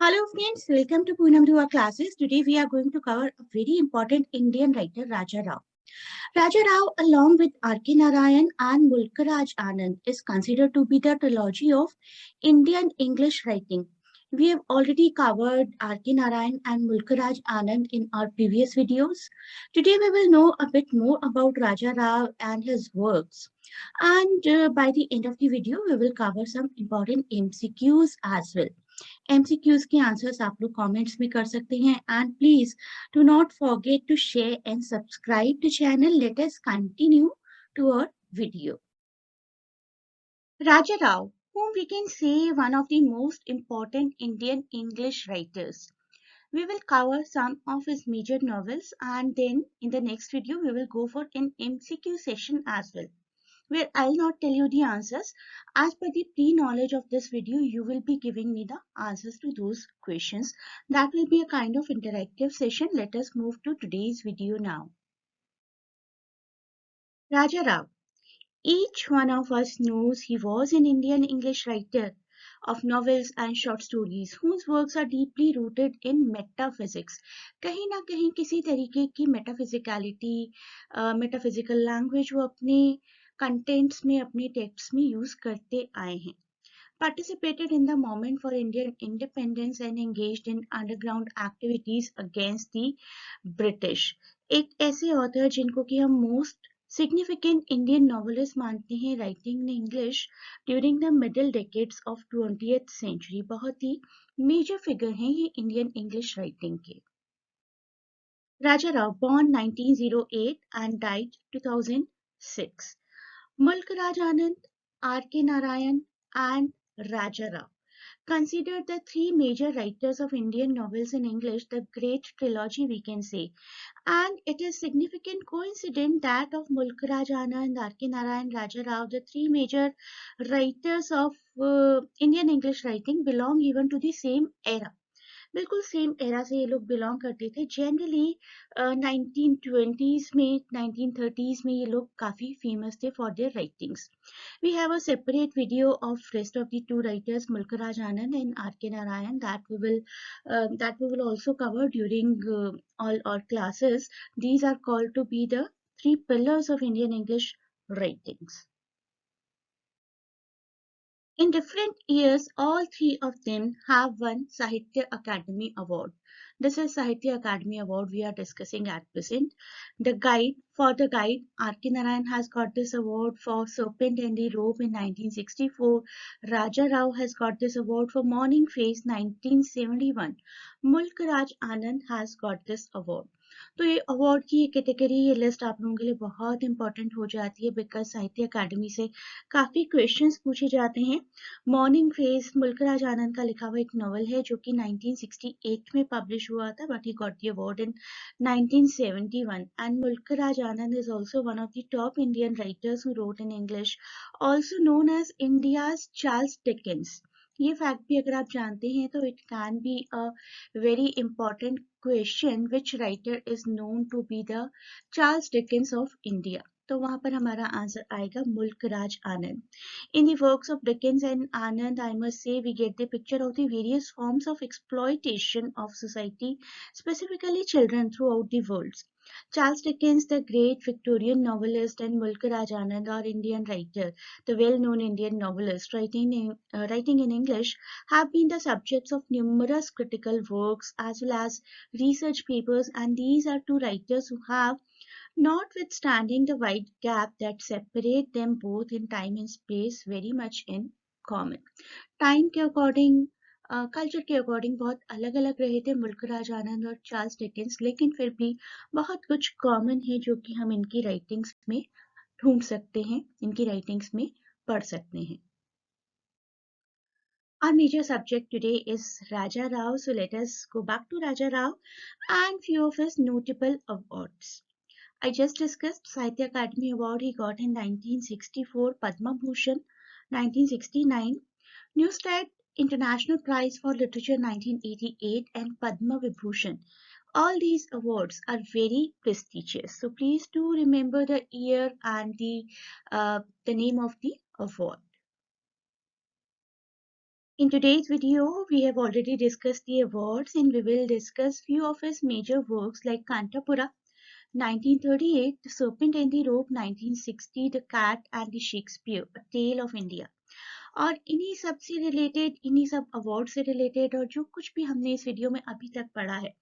Hello friends, welcome to Poonam Dua classes. Today we are going to cover a very important Indian writer Raja Rao. Raja Rao along with R.K. Narayan and Mulkaraj Anand is considered to be the trilogy of Indian English writing. We have already covered R.K. Narayan and Mulkaraj Anand in our previous videos. Today we will know a bit more about Raja Rao and his works. And by the end of the video, we will cover some important MCQs as well. MCQs के answers आप लोग comments में कर सकते हैं and please do not forget to share and subscribe to channel. Let us continue to our video. Raja Rao, whom we can say one of the most important Indian English writers. We will cover some of his major novels and then in the next video we will go for an MCQ session as well, where I'll not tell you the answers. As per the pre-knowledge of this video, you will be giving me the answers to those questions. That will be a kind of interactive session. Let us move to today's video now. Raja Rao. Each one of us knows he was an Indian English writer of novels and short stories whose works are deeply rooted in metaphysics. कहीं ना कहीं किसी तरीके की मेटाफिजिकलिटी, metaphysical language वो अपने contents में, अपने टेक्स्ट में यूज करते आए हैं. Participated in the movement for Indian independence and engaged in underground activities against the British. एक ऐसे ऑथर जिनको कि हम मोस्ट सिग्निफिकेंट इंडियन नॉवेलिस्ट मानते हैं writing in English during the middle decades of 20th century. बहुत ही मेजर फिगर हैं ये इंडियन इंग्लिश राइटिंग के. Raja Rao, born 1908 and died 2006. Mulkaraj Anand, R.K. Narayan and Raja Rao, considered the three major writers of Indian novels in English, the great trilogy we can say. And it is significant coincidence that of Mulkaraj Anand, R.K. Narayan, Raja Rao, the three major writers of Indian English writing belong even to the same era. बिल्कुल same era से ये लोग belong करते थे. Generally 1920s में, 1930s में ये लोग काफी फेमस थे for their writings. We have a separate video of rest of the two writers, Mulkaraj Anand and R.K. Narayan, that we will also cover during all our classes. These are called to be the three pillars of Indian English writings. In different years, all three of them have won Sahitya Akademi Award. This is Sahitya Akademi Award we are discussing at present. The guide, R.K. Narayan has got this award for Serpent and the Robe in 1964. Raja Rao has got this award for Morning Face 1971. Mulkaraj Anand has got this award. तो ये award की ये category, ये list आप लोगों के लिए बहुत इंपॉर्टेंट हो जाती है बिकॉज साहित्य अकादमी से काफ़ी क्वेश्चंस पूछे जाते हैं. मॉर्निंग फेस मुल्कराज आनंद का लिखा हुआ एक नॉवल है जो कि 1968 में पब्लिश हुआ था, but he got the award in 1971. And Mulk Raj Anand is also one of the top Indian writers who wrote in English, also known as India's Charles Dickens. ये फैक्ट भी अगर आप जानते हैं तो it can be a very important question, which writer is known to be the Charles Dickens of India. तो वहां पर हमारा आंसर आएगा Mulk Raj Anand. In the works of Dickens and Anand, I must say we get the picture of the various forms of exploitation of society, specifically children throughout the world. Charles Dickens, the great Victorian novelist, and Mulkaraj Anand, our Indian writer, the well-known Indian novelist writing in English, have been the subjects of numerous critical works as well as research papers, and these are two writers who have, notwithstanding the wide gap that separate them both in time and space, very much in common. Time के according, culture के according बहुत अलग अलग रहे थे मुल्कराज आनंद और Charles Dickens, लेकिन फिर भी बहुत कुछ कॉमन है जो कि हम इनकी राइटिंग्स में ढूंढ सकते हैं, इनकी राइटिंग्स में पढ़ सकते हैं. Our major subject today is Raja Rao, so let us go back to Raja Rao and few of his notable awards. I just discussed Sahitya Akademi Award he got in 1964, Padma Bhushan 1969, Neustadt International Prize for Literature 1988, and Padma Vibhushan. All these awards are very prestigious, so please do remember the year and the name of the award. In today's video, we have already discussed the awards and we will discuss few of his major works like Kanthapura 1938, The Serpent and the Rope 1960, The Cat and the Shakespeare, A Tale of India. और इन्हीं सब से related, इन्हीं सब award से related और जो कुछ भी हमने इस वीडियो में अभी तक पढ़ा है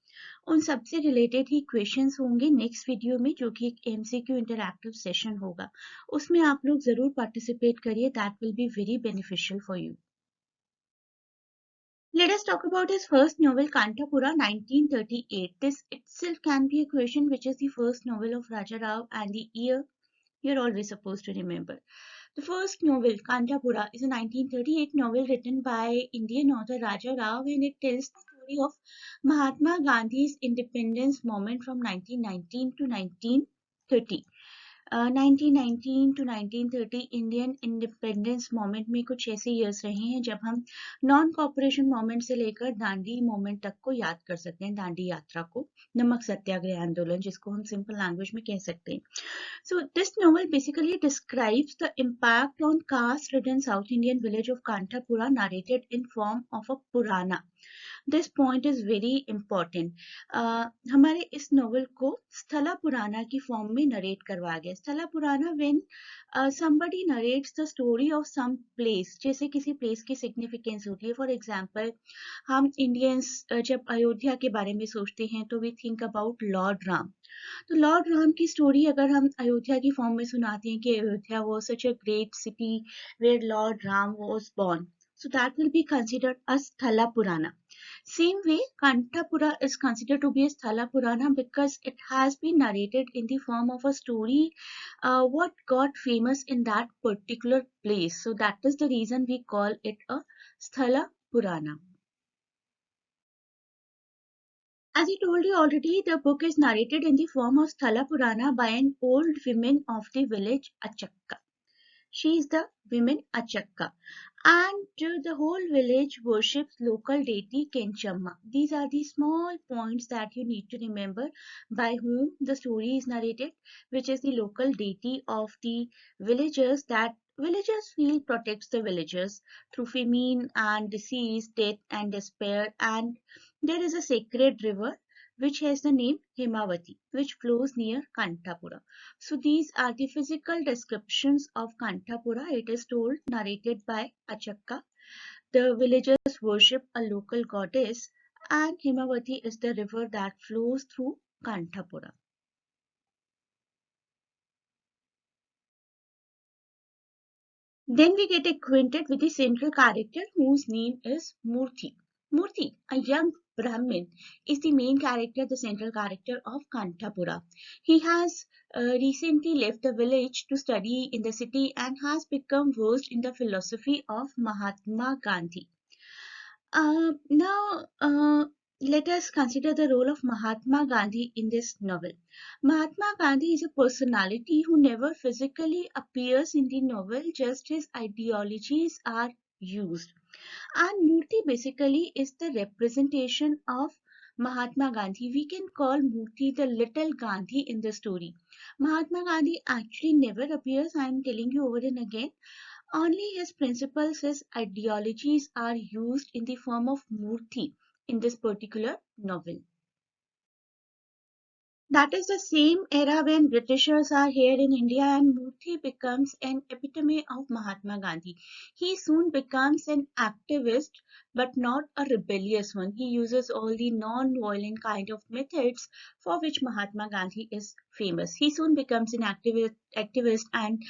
उन सब से रिलेटेड ही क्वेश्चंस होंगे नेक्स्ट वीडियो में, जो कि एक एमसीक्यू इंटरैक्टिव सेशन होगा. उसमें आप लोग जरूर पार्टिसिपेट करिए. That will be very beneficial for you. Let us talk about his first novel, Kanthapura, 1938. This itself can be a question, which is the first novel of Raja Rao and the year you're always supposed to remember. The first novel, Kanthapura, is a 1938 novel written by Indian author Raja Rao, and it tells the story of Mahatma Gandhi's independence movement from 1919 to 1930. 1919 to 1930 Indian independence moment में कुछ ऐसे years रहे हैं जब हम non cooperation moment से लेकर Dandi moment तक को याद कर सकते हैं, दांडी यात्रा को, नमक सत्याग्रह आंदोलन जिसको हम सिंपल लैंग्वेज में कह सकते हैं. So this novel basically describes the impact on caste-ridden South Indian village of Kanthapura narrated in form of a Purana. This point is very important. हमारे इस नोवेल को स्थला पुराना की फॉर्म में नरेट करवाया गया. स्थला पुराना when somebody narrates the story of some place, जैसे किसी प्लेस की सिग्निफिकेंस होती है. फॉर एग्जाम्पल हम इंडियंस जब अयोध्या के बारे में सोचते हैं तो we think about lord Ram. तो लॉर्ड राम की स्टोरी अगर हम अयोध्या की फॉर्म में सुनाते हैं कि Ayodhya was such a great city where Lord Ram was born, so that will be considered as Sthala Purana. Same way, Kanthapura is considered to be a Sthala Purana because it has been narrated in the form of a story what got famous in that particular place. So that is the reason we call it a Sthala Purana. As I told you already, the book is narrated in the form of Sthala Purana by an old woman of the village Achakka. She is the woman Achakka, and the whole village worships local deity Kenchamma. These are the small points that you need to remember by whom the story is narrated, which is the local deity of the villagers that villagers feel protects the villagers through famine and disease, death and despair. And there is a sacred river which has the name Himavati, which flows near Kanthapura. So these are the physical descriptions of Kanthapura. It is told, narrated by Achakka. The villagers worship a local goddess, and Himavati is the river that flows through Kanthapura. Then we get acquainted with the central character whose name is Murthy. Murthy, a young Brahmin, is the main character, the central character of Kanthapura. He has recently left the village to study in the city and has become versed in the philosophy of Mahatma Gandhi. Now, let us consider the role of Mahatma Gandhi in this novel. Mahatma Gandhi is a personality who never physically appears in the novel, just his ideologies are used. And Murthy basically is the representation of Mahatma Gandhi. We can call Murthy the little Gandhi in the story. Mahatma Gandhi actually never appears, I am telling you over and again. Only his principles, his ideologies are used in the form of Murthy in this particular novel. That is the same era when Britishers are here in India and Murthy becomes an epitome of Mahatma Gandhi. He soon becomes an activist but not a rebellious one. He uses all the non-violent kind of methods for which Mahatma Gandhi is famous. He soon becomes an activist and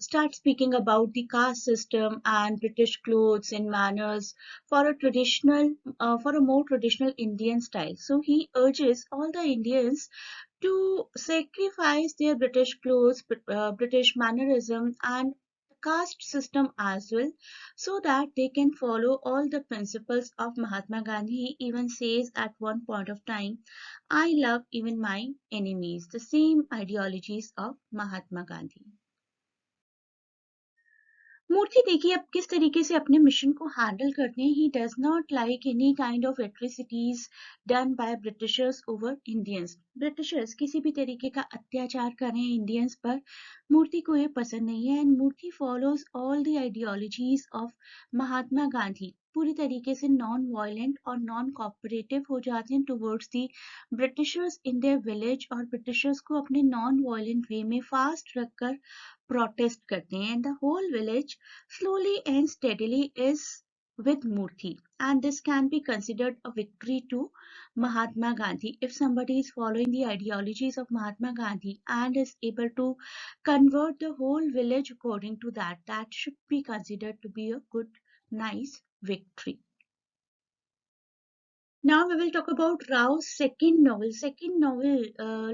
starts speaking about the caste system and British clothes and manners for a more traditional Indian style. So he urges all the Indians to sacrifice their British clothes, British mannerism and caste system as well, so that they can follow all the principles of Mahatma Gandhi. He even says at one point of time, I love even my enemies, the same ideologies of Mahatma Gandhi. मूर्ति देखिए अब किस तरीके से अपने mission को handle करते हैं. He does not like any kind of atrocities done by Britishers over Indians. Britishers किसी भी तरीके का अत्याचार करें इंडियंस पर, मूर्ति को ये पसंद नहीं है। And Murthy follows all the ideologies of Mahatma Gandhi, पूरी तरीके से नॉन वायलेंट और नॉन कोऑपरेटिव हो जाते हैं towards the Britishers in their village, और ब्रिटिशर्स को अपने नॉन वायलेंट वे में फास्ट रखकर प्रोटेस्ट करते हैं। And the whole village slowly and steadily is with Murthy, and this can be considered a victory to Mahatma Gandhi. If somebody is following the ideologies of Mahatma Gandhi and is able to convert the whole village according to that, that should be considered to be a good, nice victory. Now we will talk about Rao's second novel. Second novel,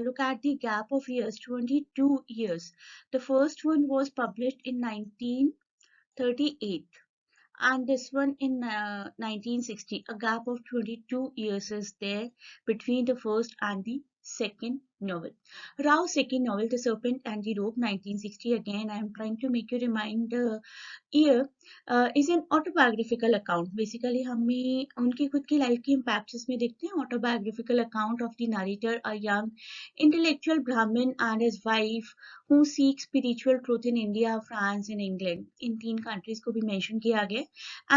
look at the gap of years, 22 years. The first one was published in 1938. And this one in 1960. A gap of 22 years is there between the first and the second novel. Rao's second novel, The Serpent and the Rope, 1960. Again, I am trying to make you remind the year. Is an autobiographical account. Basically, हमें उनकी खुद की life के impacts इसमें देखते हैं. Autobiographical account of the narrator, a young intellectual Brahmin and his wife who seek spiritual truth in India, France and England. इन तीन countries को भी mention किया गया.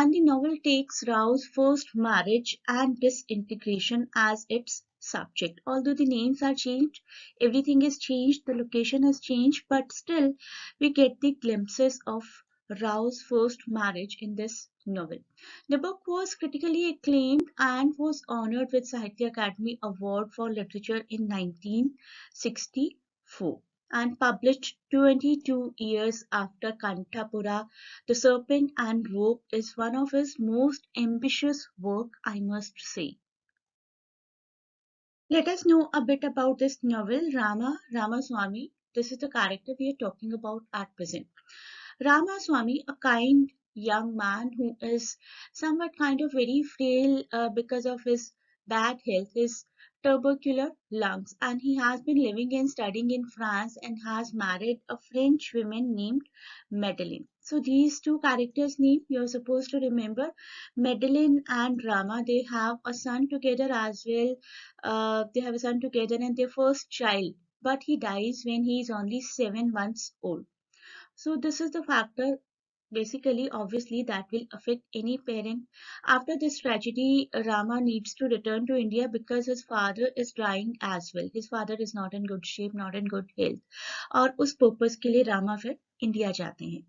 And the novel takes Rao's first marriage and disintegration as its subject. Although the names are changed, everything is changed, the location has changed, but still we get the glimpses of Rao's first marriage in this novel. The book was critically acclaimed and was honored with Sahitya Academy Award for Literature in 1964, and published 22 years after Kanthapura. The Serpent and Rope is one of his most ambitious work, I must say. Let us know a bit about this novel, Ramaswamy. This is the character we are talking about at present. Ramaswamy, a kind young man who is somewhat kind of very frail because of his bad health, his tubercular lungs, and he has been living and studying in France and has married a French woman named Madeleine. So these two characters' name you're supposed to remember, Madeleine and Rama. They have a son together as well. They have a son together and their first child, but he dies when he is only 7 months old. So this is the factor basically obviously that will affect any parent. After this tragedy, Rama needs to return to India because his father is dying as well. His father is not in good shape, not in good health. और उस purpose के लिए रामा फिर India जाते हैं.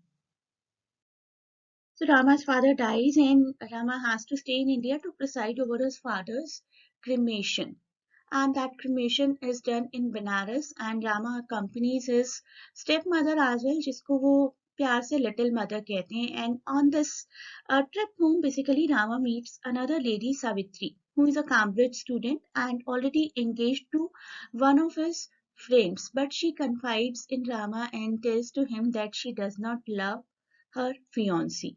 So Rama's father dies and Rama has to stay in India to preside over his father's cremation. And that cremation is done in Benares, and Rama accompanies his stepmother as well, जिसको वो प्यार से little mother कहते हैं. And on this trip home, basically Rama meets another lady, Savitri, who is a Cambridge student and already engaged to one of his friends. But she confides in Rama and tells to him that she does not love her fiancé.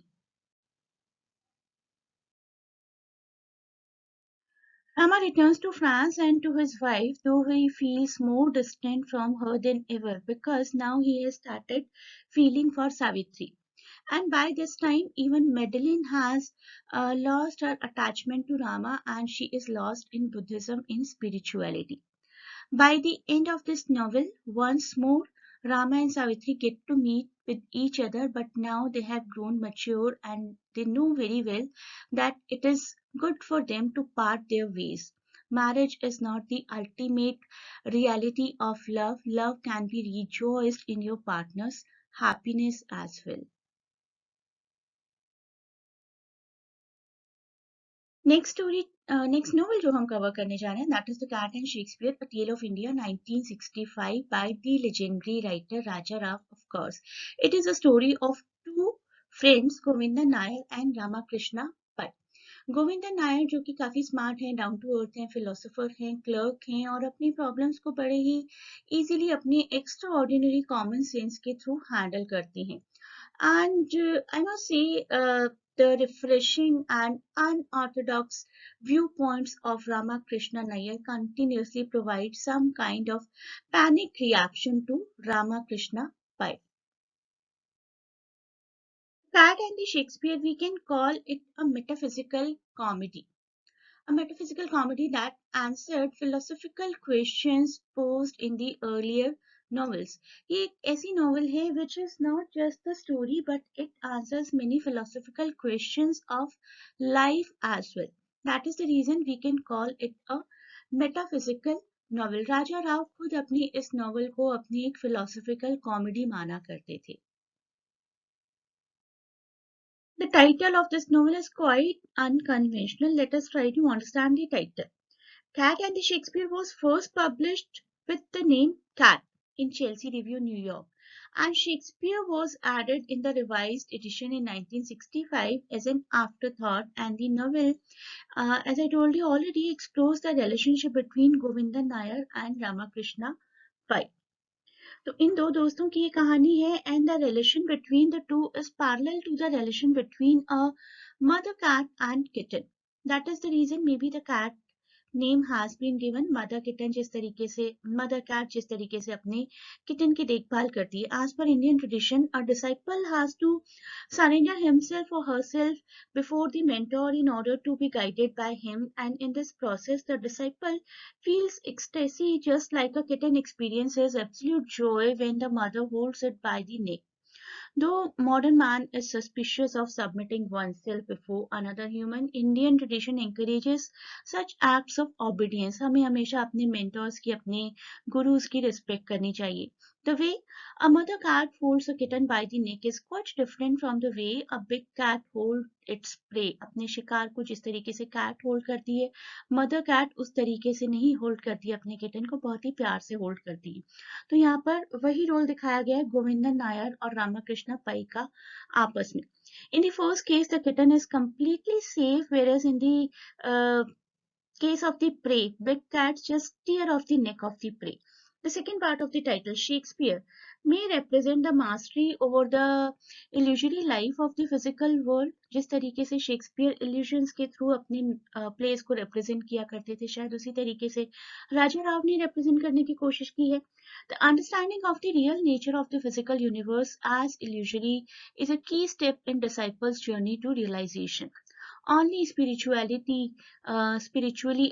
Rama returns to France and to his wife, though he feels more distant from her than ever because now he has started feeling for Savitri. And by this time, even Madeline has lost her attachment to Rama and she is lost in Buddhism, in spirituality. By the end of this novel, once more, Rama and Savitri get to meet with each other, but now they have grown mature and they know very well that it is good for them to part their ways. Marriage is not the ultimate reality of love. Love can be rejoiced in your partner's happiness as well. Next novel जो हम cover करने जा रहे हैं, that is The Cat and Shakespeare, A Tale of India, 1965, by the legendary writer Raja Rao, of course. It is a story of two friends, Govinda Nair and Ramakrishna Pai. Govindan Nair जो कि काफी smart हैं, down to earth हैं, philosopher हैं, clerk हैं और अपनी problems को बड़े ही इजीली अपने एक्स्ट्रा ऑर्डिनरी कॉमन सेंस के थ्रू हैंडल करते हैं. And I must say, the refreshing and unorthodox viewpoints of Ramakrishna Nair continuously provide some kind of panic reaction to Ramakrishna Pai. Cat and the Shakespeare, we can call it a metaphysical comedy. a metaphysical comedy that answered philosophical questions posed in the earlier novels. ये एक ऐसी novel है which is not just the story but it answers many philosophical questions of life as well. That is the reason we can call it a metaphysical novel. राजा राव खुद अपनी इस novel को अपनी एक philosophical comedy माना करते थे. The title of this novel is quite unconventional. Let us try to understand the title. Cat and the Shakespeare was first published with the name Cat in Chelsea Review, New York, and Shakespeare was added in the revised edition in 1965 as an afterthought. And the novel, as I told you already, explores the relationship between Govindan Nair and Ramakrishna Pai. तो इन दो दोस्तों की ये कहानी है and the relation between the two is parallel to the relation between a mother cat and kitten. That is the reason maybe the cat name has been given. Mother kitten जिस तरीके से mother cat जिस तरीके से अपने kitten की देखभाल करती है. As per Indian tradition, a disciple has to surrender himself or herself before the mentor in order to be guided by him, and in this process the disciple feels ecstasy just like a kitten experiences absolute joy when the mother holds it by the neck. Though modern man is suspicious of submitting oneself before another human, Indian tradition encourages such acts of obedience. हमें हमेशा अपने mentors की, अपने gurus की respect करनी चाहिए. The way a mother cat holds a kitten by the neck is quite different from the way a big cat holds its prey. अपने शिकार को जिस तरीके से cat hold करती है, mother cat उस तरीके से नहीं hold करती है, अपने kitten को बहुत ही प्यार से hold करती है. तो यहाँ पर वही रोल दिखाया गया है गोविंदन नायर और रामाकृष्ण पै का आपस में. In the first case, the kitten is completely safe, whereas in the case of the prey, big cats just tear off the neck of the prey. The second part of the title, Shakespeare, may represent the mastery over the illusory life of the physical world. जिस तरीके से Shakespeare illusions के through अपने plays को represent किया करते थे, शायद उसी तरीके से राजा राव ने represent करने की कोशिश की है. The understanding of the real nature of the physical universe as illusory is a key step in disciples' journey to realization. Only spiritually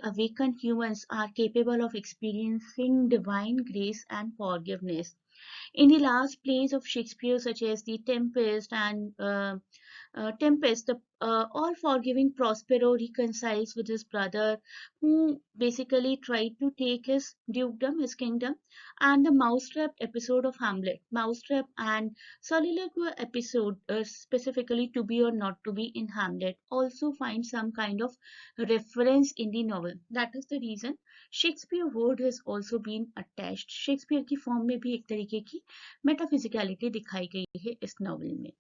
awakened humans are capable of experiencing divine grace and forgiveness. In the last plays of Shakespeare, such as The Tempest and Tempest, the all-forgiving Prospero reconciles with his brother, who basically tried to take his dukedom, his kingdom, and the Mousetrap episode of Hamlet, Mousetrap and Soliloquy episode, specifically To Be or Not to Be in Hamlet, also find some kind of reference in the novel. That is the reason Shakespeare word has also been attached. Shakespeare की form में भी एक तरीके की मेटाफिजिकलिटी दिखाई गई है इस नॉवल में.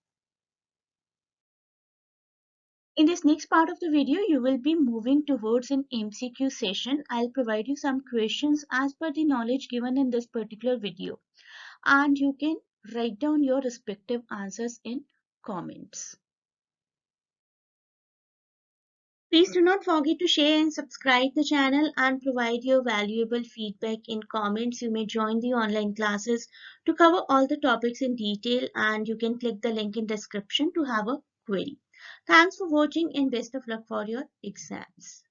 In this next part of the video, you will be moving towards an MCQ session. I'll provide you some questions as per the knowledge given in this particular video, and you can write down your respective answers in comments. Please do not forget to share and subscribe the channel and provide your valuable feedback in comments. You may join the online classes to cover all the topics in detail, and you can click the link in description to have a query. Thanks for watching and best of luck for your exams.